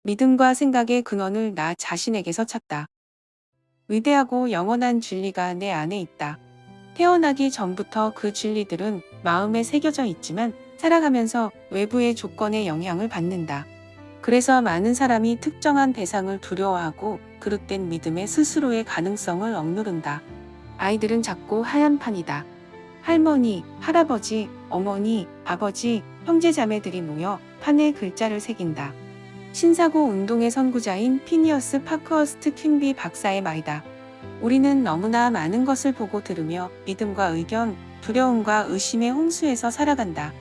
믿음과 생각의 근원을 나 자신에게서 찾다. 위대하고 영원한 진리가 내 안에 있다. 태어나기 전부터 그 진리들은 마음에 새겨져 있지만 살아가면서 외부의 조건에 영향을 받는다. 그래서 많은 사람이 특정한 대상을 두려워하고 그릇된 믿음에 스스로의 가능성을 억누른다. 아이들은 작고 하얀 판이다. 할머니, 할아버지, 어머니, 아버지, 형제자매들이 모여 판에 글자를 새긴다. 신사고 운동의 선구자인 피니어스 파크허스트 퀸비 박사의 말이다. 우리는 너무나 많은 것을 보고 들으며 믿음과 의견, 두려움과 의심의 홍수에서 살아간다.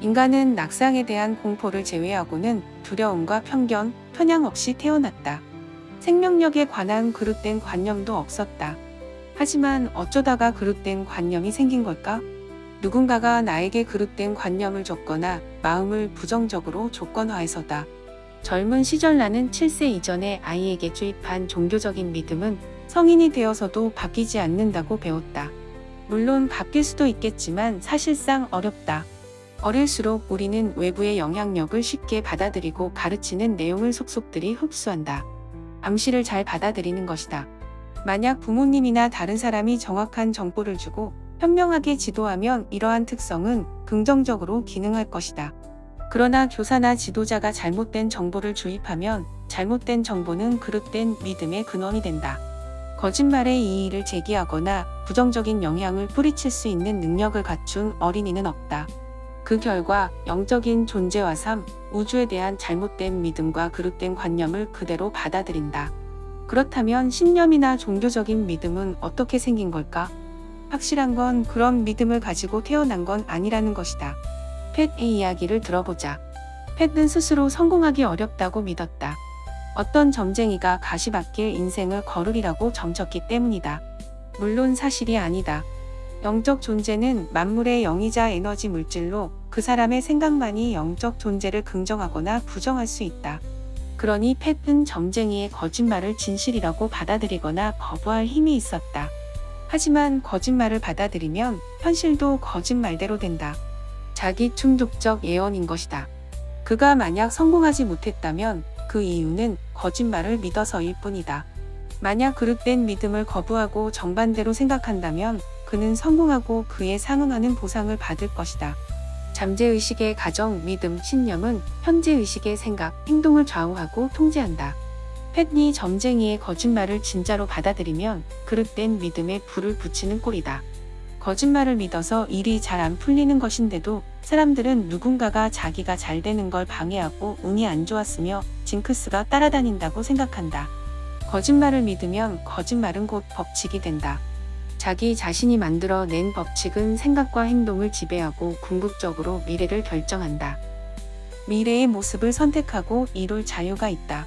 인간은 낙상에 대한 공포를 제외하고는 두려움과 편견, 편향 없이 태어났다. 생명력에 관한 그릇된 관념도 없었다. 하지만 어쩌다가 그릇된 관념이 생긴 걸까? 누군가가 나에게 그릇된 관념을 줬거나 마음을 부정적으로 조건화해서다. 젊은 시절 나는 7세 이전에 아이에게 주입한 종교적인 믿음은 성인이 되어서도 바뀌지 않는다고 배웠다. 물론 바뀔 수도 있겠지만 사실상 어렵다. 어릴수록 우리는 외부의 영향력을 쉽게 받아들이고 가르치는 내용을 속속들이 흡수한다. 암시를 잘 받아들이는 것이다. 만약 부모님이나 다른 사람이 정확한 정보를 주고 현명하게 지도하면 이러한 특성은 긍정적으로 기능할 것이다. 그러나 교사나 지도자가 잘못된 정보를 주입하면 잘못된 정보는 그릇된 믿음의 근원이 된다. 거짓말의 이의를 제기하거나 부정적인 영향을 뿌리칠 수 있는 능력을 갖춘 어린이는 없다. 그 결과 영적인 존재와 삶, 우주에 대한 잘못된 믿음과 그릇된 관념을 그대로 받아들인다. 그렇다면 신념이나 종교적인 믿음은 어떻게 생긴 걸까? 확실한 건 그런 믿음을 가지고 태어난 건 아니라는 것이다. 팻의 이야기를 들어보자. 팻은 스스로 성공하기 어렵다고 믿었다. 어떤 점쟁이가 가시밭길 인생을 걸으리라고 점쳤기 때문이다. 물론 사실이 아니다. 영적 존재는 만물의 영이자 에너지 물질로 그 사람의 생각만이 영적 존재를 긍정하거나 부정할 수 있다. 그러니 팻은 점쟁이의 거짓말을 진실이라고 받아들이거나 거부할 힘이 있었다. 하지만 거짓말을 받아들이면 현실도 거짓말대로 된다. 자기 충족적 예언인 것이다. 그가 만약 성공하지 못했다면 그 이유는 거짓말을 믿어서일 뿐이다. 만약 그릇된 믿음을 거부하고 정반대로 생각한다면 그는 성공하고 그에 상응하는 보상을 받을 것이다. 잠재의식의 가정, 믿음, 신념은 현재의식의 생각, 행동을 좌우하고 통제한다. 팻이 점쟁이의 거짓말을 진짜로 받아들이면 그릇된 믿음에 불을 붙이는 꼴이다. 거짓말을 믿어서 일이 잘 안 풀리는 것인데도 사람들은 누군가가 자기가 잘 되는 걸 방해하고 운이 안 좋았으며 징크스가 따라다닌다고 생각한다. 거짓말을 믿으면 거짓말은 곧 법칙이 된다. 자기 자신이 만들어낸 법칙은 생각과 행동을 지배하고 궁극적으로 미래를 결정한다. 미래의 모습을 선택하고 이룰 자유가 있다.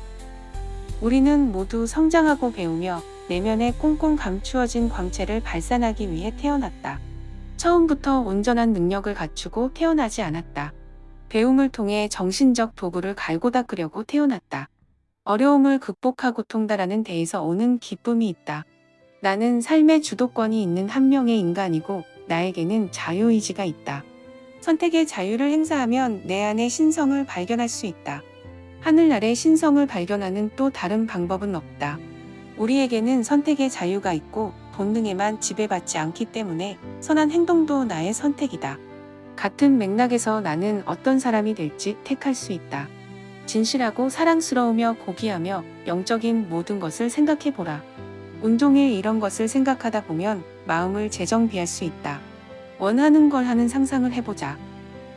우리는 모두 성장하고 배우며 내면에 꽁꽁 감추어진 광채를 발산하기 위해 태어났다. 처음부터 온전한 능력을 갖추고 태어나지 않았다. 배움을 통해 정신적 도구를 갈고 닦으려고 태어났다. 어려움을 극복하고 통달하는 데에서 오는 기쁨이 있다. 나는 삶의 주도권이 있는 한 명의 인간이고 나에게는 자유의지가 있다. 선택의 자유를 행사하면 내 안의 신성을 발견할 수 있다. 하늘나라의 신성을 발견하는 또 다른 방법은 없다. 우리에게는 선택의 자유가 있고 본능에만 지배받지 않기 때문에 선한 행동도 나의 선택이다. 같은 맥락에서 나는 어떤 사람이 될지 택할 수 있다. 진실하고 사랑스러우며 고귀하며 영적인 모든 것을 생각해보라. 온종일 이런 것을 생각하다 보면 마음을 재정비할 수 있다. 원하는 걸 하는 상상을 해보자.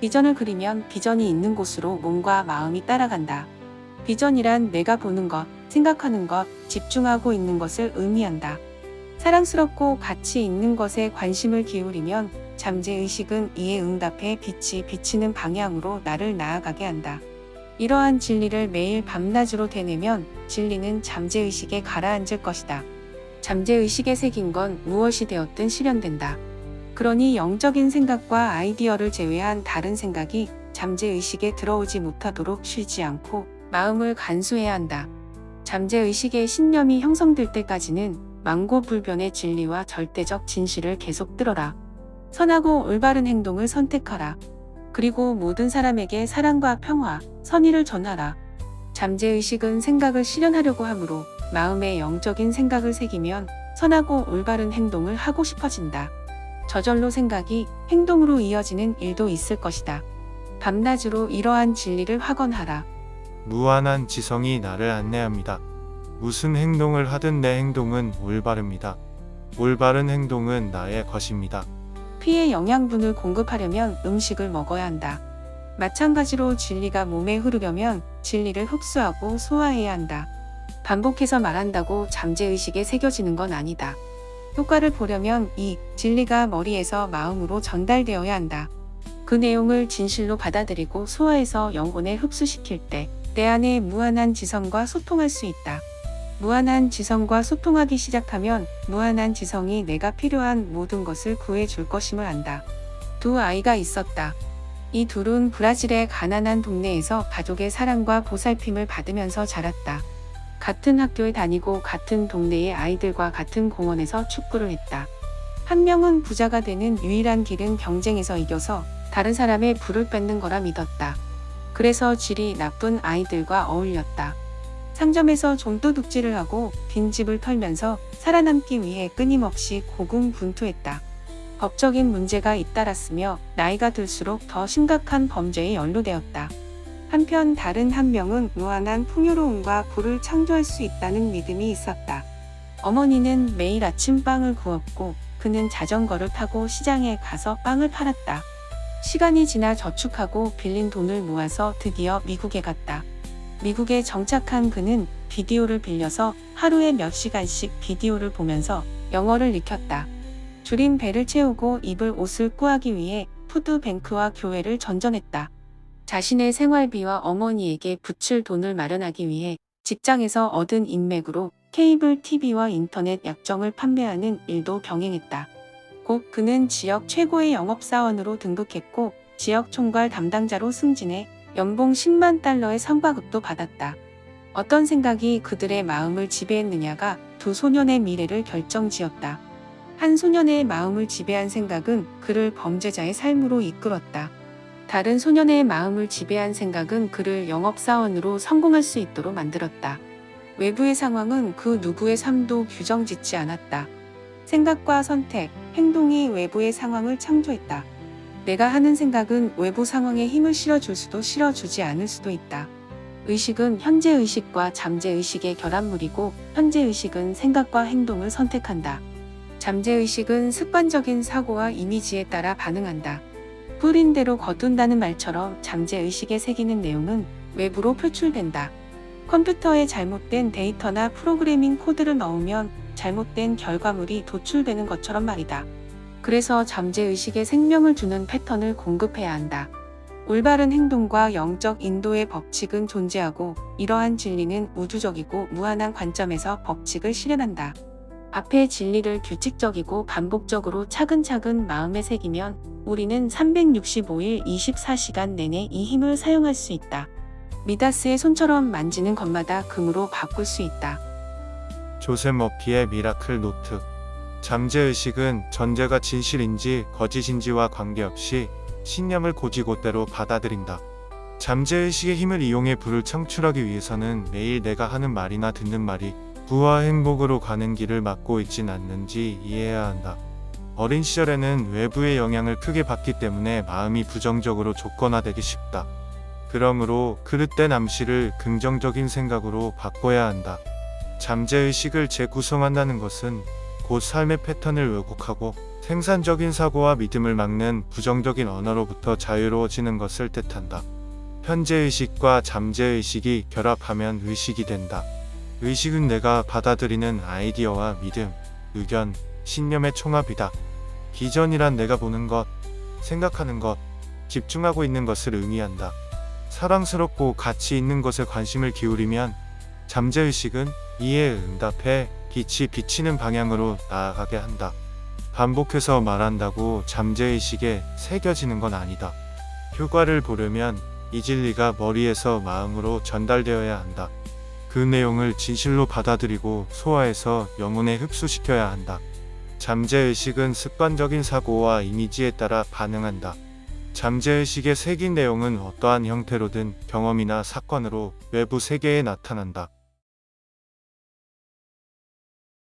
비전을 그리면 비전이 있는 곳으로 몸과 마음이 따라간다. 비전이란 내가 보는 것, 생각하는 것, 집중하고 있는 것을 의미한다. 사랑스럽고 가치 있는 것에 관심을 기울이면 잠재의식은 이에 응답해 빛이 비치는 방향으로 나를 나아가게 한다. 이러한 진리를 매일 밤낮으로 되뇌면 진리는 잠재의식에 가라앉을 것이다. 잠재의식에 새긴 건 무엇이 되었든 실현된다. 그러니 영적인 생각과 아이디어를 제외한 다른 생각이 잠재의식에 들어오지 못하도록 쉬지 않고 마음을 간수해야 한다. 잠재의식의 신념이 형성될 때까지는 망고불변의 진리와 절대적 진실을 계속 들어라. 선하고 올바른 행동을 선택하라. 그리고 모든 사람에게 사랑과 평화, 선의를 전하라. 잠재의식은 생각을 실현하려고 하므로 마음에 영적인 생각을 새기면 선하고 올바른 행동을 하고 싶어진다. 저절로 생각이 행동으로 이어지는 일도 있을 것이다. 밤낮으로 이러한 진리를 확언하라. 무한한 지성이 나를 안내합니다. 무슨 행동을 하든 내 행동은 올바릅니다. 올바른 행동은 나의 것입니다. 피에 영양분을 공급하려면 음식을 먹어야 한다. 마찬가지로 진리가 몸에 흐르려면 진리를 흡수하고 소화해야 한다. 반복해서 말한다고 잠재의식에 새겨지는 건 아니다. 효과를 보려면 이 진리가 머리에서 마음으로 전달되어야 한다. 그 내용을 진실로 받아들이고 소화해서 영혼에 흡수시킬 때 내 안에 무한한 지성과 소통할 수 있다. 무한한 지성과 소통하기 시작하면 무한한 지성이 내가 필요한 모든 것을 구해줄 것임을 안다. 두 아이가 있었다. 이 둘은 브라질의 가난한 동네에서 가족의 사랑과 보살핌을 받으면서 자랐다. 같은 학교에 다니고 같은 동네의 아이들과 같은 공원에서 축구를 했다. 한 명은 부자가 되는 유일한 길은 경쟁에서 이겨서 다른 사람의 부를 뺏는 거라 믿었다. 그래서 질이 나쁜 아이들과 어울렸다. 상점에서 좀도둑질을 하고 빈집을 털면서 살아남기 위해 끊임없이 고군분투했다. 법적인 문제가 잇따랐으며 나이가 들수록 더 심각한 범죄에 연루되었다. 한편 다른 한 명은 무한한 풍요로움과 부를 창조할 수 있다는 믿음이 있었다. 어머니는 매일 아침 빵을 구웠고 그는 자전거를 타고 시장에 가서 빵을 팔았다. 시간이 지나 저축하고 빌린 돈을 모아서 드디어 미국에 갔다. 미국에 정착한 그는 비디오를 빌려서 하루에 몇 시간씩 비디오를 보면서 영어를 익혔다. 줄인 배를 채우고 입을 옷을 꾸하기 위해 푸드뱅크와 교회를 전전했다. 자신의 생활비와 어머니에게 붙일 돈을 마련하기 위해 직장에서 얻은 인맥으로 케이블 TV와 인터넷 약정을 판매하는 일도 병행했다. 곧 그는 지역 최고의 영업사원으로 등극했고 지역 총괄 담당자로 승진해 연봉 10만 달러의 성과급도 받았다. 어떤 생각이 그들의 마음을 지배했느냐가 두 소년의 미래를 결정지었다. 한 소년의 마음을 지배한 생각은 그를 범죄자의 삶으로 이끌었다. 다른 소년의 마음을 지배한 생각은 그를 영업사원으로 성공할 수 있도록 만들었다. 외부의 상황은 그 누구의 삶도 규정짓지 않았다. 생각과 선택, 행동이 외부의 상황을 창조했다. 내가 하는 생각은 외부 상황에 힘을 실어줄 수도 실어주지 않을 수도 있다. 의식은 현재의식과 잠재의식의 결합물이고 현재의식은 생각과 행동을 선택한다. 잠재의식은 습관적인 사고와 이미지에 따라 반응한다. 뿌린 대로 거둔다는 말처럼 잠재의식에 새기는 내용은 외부로 표출된다. 컴퓨터에 잘못된 데이터나 프로그래밍 코드를 넣으면 잘못된 결과물이 도출되는 것처럼 말이다. 그래서 잠재의식에 생명을 주는 패턴을 공급해야 한다. 올바른 행동과 영적 인도의 법칙은 존재하고 이러한 진리는 우주적이고 무한한 관점에서 법칙을 실현한다. 앞의 진리를 규칙적이고 반복적으로 차근차근 마음에 새기면 우리는 365일 24시간 내내 이 힘을 사용할 수 있다. 미다스의 손처럼 만지는 것마다 금으로 바꿀 수 있다. 조셉 머피의 미라클 노트. 잠재의식은 전제가 진실인지 거짓인지와 관계없이 신념을 곧이곧대로 받아들인다. 잠재의식의 힘을 이용해 부를 창출하기 위해서는 매일 내가 하는 말이나 듣는 말이 부와 행복으로 가는 길을 막고 있진 않는지 이해해야 한다. 어린 시절에는 외부의 영향을 크게 받기 때문에 마음이 부정적으로 조건화되기 쉽다. 그러므로 그릇된 암시를 긍정적인 생각으로 바꿔야 한다. 잠재의식을 재구성한다는 것은 곧 삶의 패턴을 왜곡하고 생산적인 사고와 믿음을 막는 부정적인 언어로부터 자유로워지는 것을 뜻한다. 현재의식과 잠재의식이 결합하면 의식이 된다. 의식은 내가 받아들이는 아이디어와 믿음, 의견, 신념의 총합이다. 비전이란 내가 보는 것, 생각하는 것, 집중하고 있는 것을 의미한다. 사랑스럽고 가치 있는 것에 관심을 기울이면 잠재의식은 이에 응답해 빛이 비치는 방향으로 나아가게 한다. 반복해서 말한다고 잠재의식에 새겨지는 건 아니다. 효과를 보려면 이 진리가 머리에서 마음으로 전달되어야 한다. 그 내용을 진실로 받아들이고 소화해서 영혼에 흡수시켜야 한다. 잠재의식은 습관적인 사고와 이미지에 따라 반응한다. 잠재의식의 새긴 내용은 어떠한 형태로든 경험이나 사건으로 외부 세계에 나타난다.